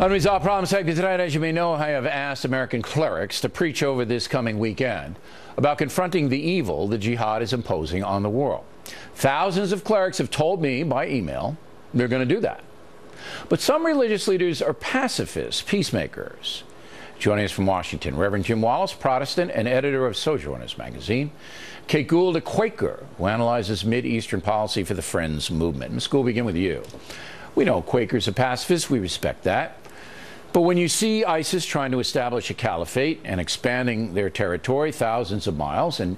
Unresolved Problem segment tonight. As you may know, I have asked American clerics to preach over this coming weekend about confronting the evil the jihad is imposing on the world. Thousands of clerics have told me by email they're going to do that. But some religious leaders are pacifists, peacemakers. Joining us from Washington, Reverend Jim Wallace, Protestant and editor of Sojourners magazine. Kate Gould, a Quaker, who analyzes Mid-Eastern policy for the Friends movement. Ms. Gould, begin with you. We know Quakers are pacifists. We respect that. But when you see ISIS trying to establish a caliphate and expanding their territory thousands of miles and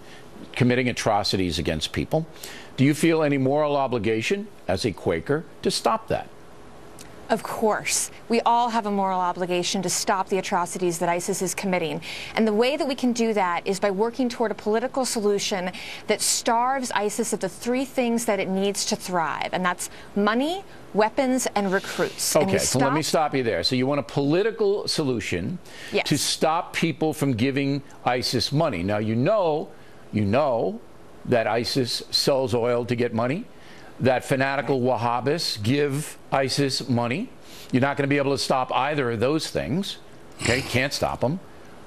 committing atrocities against people, do you feel any moral obligation as a Quaker to stop that? Of course. We all have a moral obligation to stop the atrocities that ISIS is committing. And the way that we can do that is by working toward a political solution that starves ISIS of the three things that it needs to thrive. And that's money, weapons, and recruits. Okay, so let me stop you there. So you want a political solution to stop people from giving ISIS money. Now, you know that ISIS sells oil to get money, that fanatical Wahhabists give ISIS money. You're not going to be able to stop either of those things. Okay, can't stop them.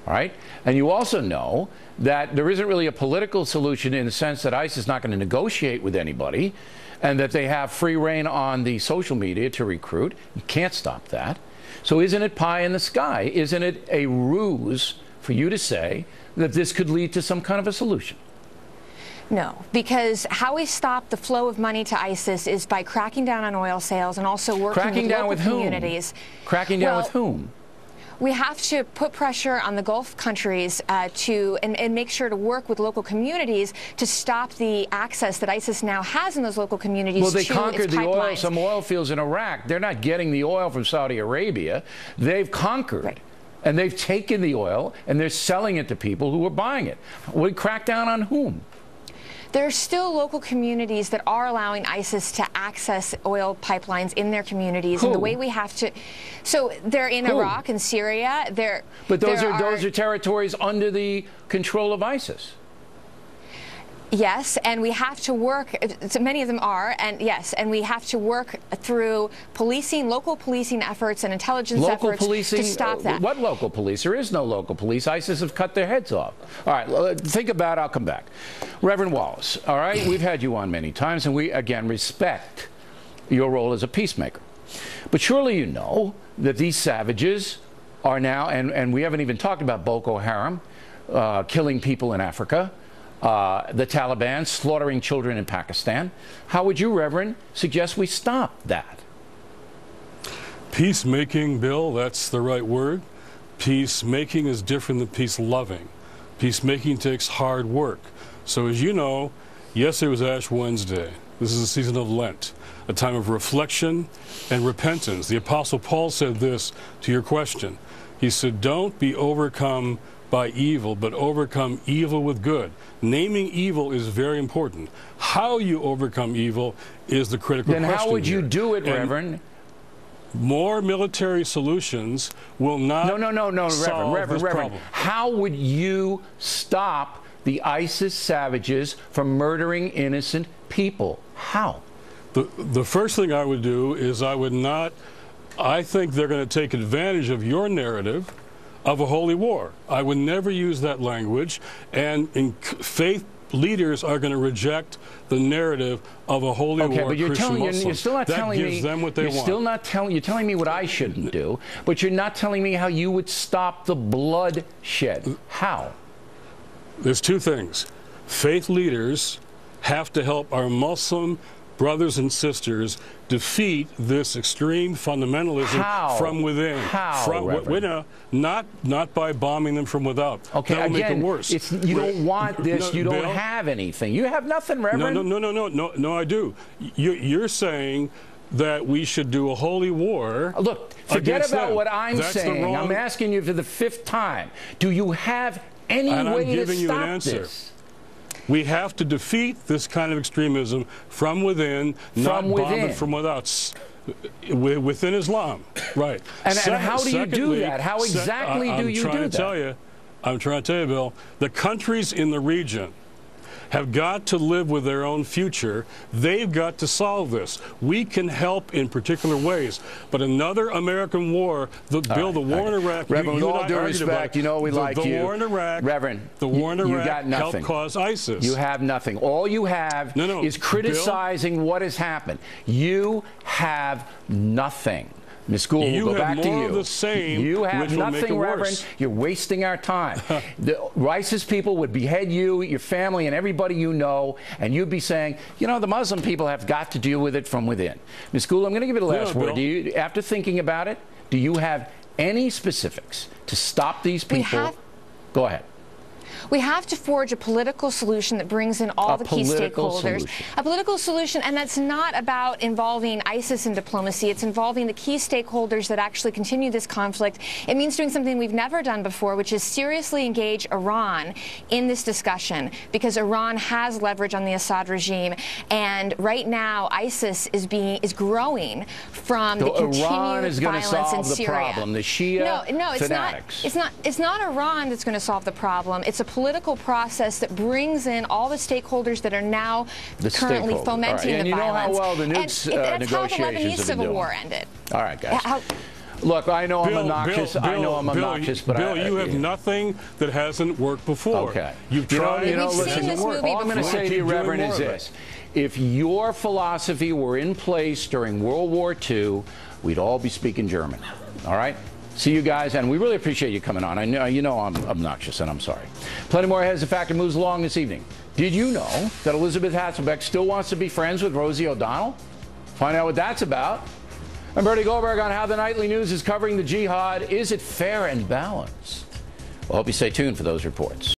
All right? And you also know that there isn't really a political solution in the sense that ISIS is not going to negotiate with anybody and that they have free reign on the social media to recruit. You can't stop that. So isn't it pie in the sky? Isn't it a ruse for you to say that this could lead to some kind of a solution? No, because how we stop the flow of money to ISIS is by cracking down on oil sales and also working with local communities. Cracking down with whom? We have to put pressure on the Gulf countries and make sure to work with local communities to stop the access that ISIS now has in those local communities to its pipelines. Well, they conquered the oil, some oil fields in Iraq. They're not getting the oil from Saudi Arabia. They've conquered. Right. And they've taken the oil and they're selling it to people who are buying it. We crack down on whom? There are still local communities that are allowing ISIS to access oil pipelines in their communities. Who? And the way we have to, so they're in Iraq and Syria. But those are territories under the control of ISIS. Yes, and we have to work, so many of them are, and yes, and we have to work through policing, local policing efforts and intelligence efforts to stop that. What local police? There is no local police. ISIS have cut their heads off. All right, think about it. I'll come back. Reverend Wallace, all right, we've had you on many times, and we, again, respect your role as a peacemaker. But surely you know that these savages are now, and we haven't even talked about Boko Haram, killing people in Africa, the Taliban slaughtering children in Pakistan. How would you, Reverend, suggest we stop that? Peacemaking, Bill, that's the right word. Peacemaking is different than peace-loving. Peacemaking takes hard work. So as you know, yesterday was Ash Wednesday. This is a season of Lent, a time of reflection and repentance. The Apostle Paul said this to your question. He said, don't be overcome by evil, but overcome evil with good. Naming evil is very important. How you overcome evil is the critical question. Then how would you do it, and Reverend? More military solutions will not solve this problem. How would you stop the ISIS savages from murdering innocent people? How? The first thing I would do is I think they're going to take advantage of your narrative of a holy war. I would never use that language, and faith leaders are going to reject the narrative of a holy war. But you're still not telling me. Them what they want. Still not telling. You're telling me what I shouldn't do, but you're not telling me how you would stop the bloodshed. How? There's two things. Faith leaders have to help our Muslim brothers and sisters defeat this extreme fundamentalism from within. How? Not by bombing them from without. Okay, that'll make it worse. You don't want this. You don't have anything. You have nothing, Reverend. No, I do. You're saying that we should do a holy war. Look, forget about what I'm saying. I'm asking you for the 5th time. Do you have any way to stop this? We have to defeat this kind of extremism from within, not bomb it from without. Within Islam, right. And how do you do that? How exactly do you do that? I'm trying to tell you, Bill, the countries in the region have got to live with their own future. They've got to solve this. We can help in particular ways, but another American war, the war in Iraq, Reverend, with all due respect, you know we like you. The war in Iraq, Reverend, the war in you Iraq got nothing. helped cause ISIS. You have nothing. All you have is criticizing what has happened. You have nothing. Ms. Gould, we'll go back to you. Of the same, you have nothing, Reverend. You're wasting our time. The ISIS people would behead you, your family, and everybody you know, and you'd be saying, you know, the Muslim people have got to deal with it from within. Ms. Gould, I'm going to give you the last word. Do you, after thinking about it, do you have any specifics to stop these people? Go ahead. We have to forge a political solution that brings in all the key stakeholders. A political solution, and that's not about involving ISIS in diplomacy. It's involving the key stakeholders that actually continue this conflict. It means doing something we've never done before, which is seriously engage Iran in this discussion, because Iran has leverage on the Assad regime, and right now ISIS is growing from the continued violence in Syria. Problem. The Shia fanatics. It's not Iran that's going to solve the problem. It's a political process that brings in all the stakeholders that are now currently fomenting the violence. And you know how well the nukes negotiations how the Lebanese Civil War ended. All right, guys. Look, I know I'm obnoxious. I know I'm obnoxious, but Bill, you have nothing that hasn't worked before. Okay. You've tried. We've seen this movie before. All I'm going to say to you, Reverend, is this. If your philosophy were in place during World War II, we'd all be speaking German. All right? See you guys, and we really appreciate you coming on. I know you know I'm obnoxious, and I'm sorry. Plenty more Heads of Factor moves along this evening. Did you know that Elizabeth Hasselbeck still wants to be friends with Rosie O'Donnell? Find out what that's about. I'm Bertie Goldberg on how the nightly news is covering the jihad. Is it fair and balanced? Well, hope you stay tuned for those reports.